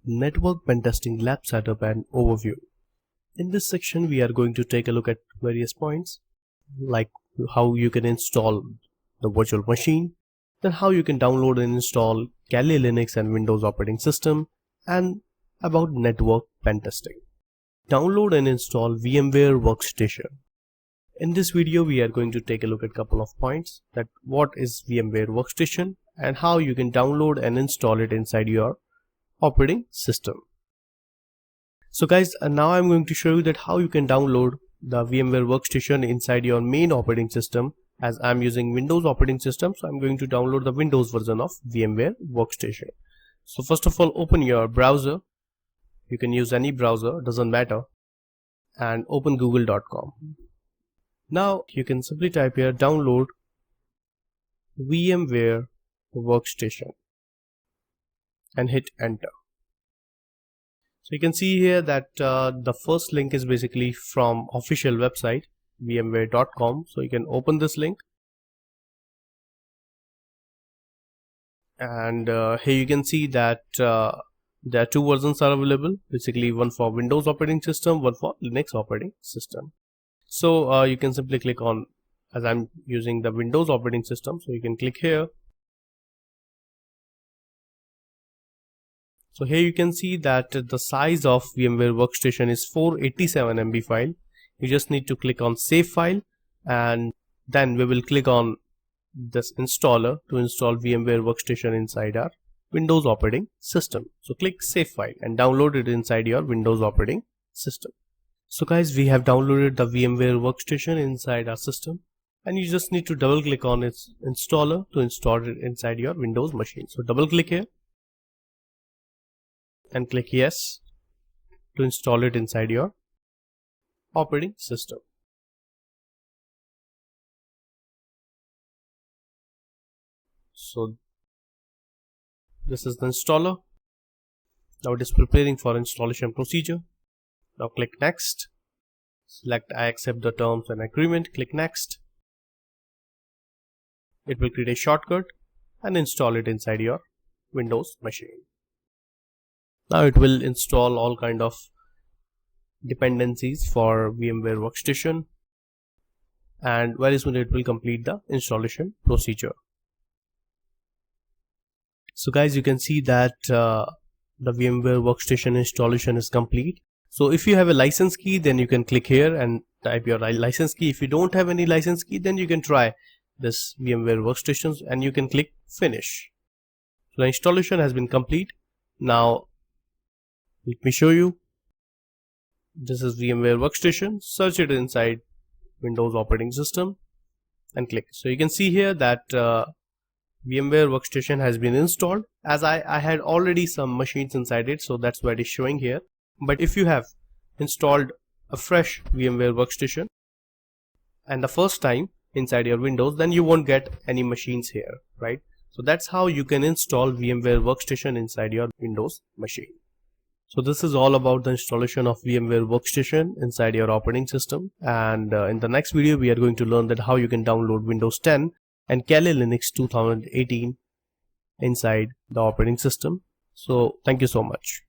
Network Pen Testing Lab Setup and Overview. In this section, we are going to take a look at various points like how you can install the virtual machine, then how you can download and install Kali Linux and Windows operating system, and about network pen testing. Download and install VMware Workstation. In this video, we are going to take a look at a couple of points that what is VMware Workstation and how you can download and install it inside your operating system. So guys, now I'm going to show you that how you can download the VMware Workstation inside your main operating system. As I'm using Windows operating system, so I'm going to download the Windows version of VMware Workstation. So first of all, open your browser. You can use any browser, doesn't matter, and open google.com. Now you can simply type here download VMware Workstation and hit enter. So you can see here that the first link is basically from official website vmware.com. so you can open this link, and here you can see that there are two versions are available, basically one for Windows operating system, one for Linux operating system. So you can simply click on, as I'm using the Windows operating system, so you can click here. So here you can see that the size of VMware Workstation is 487 MB file. You just need to click on save file, and then we will click on this installer to install VMware Workstation inside our Windows operating system. So click save file and download it inside your Windows operating system. So guys, we have downloaded the VMware Workstation inside our system, and you just need to double click on its installer to install it inside your Windows machine. So double click here and click yes to install it inside your operating system. So this is the installer. Now it is preparing for installation procedure. Now click next, select I accept the terms and agreement, click next. It will create a shortcut and install it inside your Windows machine. Now it will install all kind of dependencies for VMware Workstation, and very soon it will complete the installation procedure. So guys, you can see that the VMware Workstation installation is complete. So if you have a license key, then you can click here and type your license key. If you don't have any license key, then you can try this VMware Workstation and you can click finish. So the installation has been complete. Now let me show you. This is VMware Workstation. Search it inside Windows operating system and click. So you can see here that VMware Workstation has been installed. As I had already some machines inside it, so that's why it is showing here. But if you have installed a fresh VMware Workstation and the first time inside your Windows, then you won't get any machines here, right? So that's how you can install VMware Workstation inside your Windows machine. So this is all about the installation of VMware Workstation inside your operating system, and in the next video we are going to learn that how you can download Windows 10 and Kali Linux 2018 inside the operating system. So thank you so much.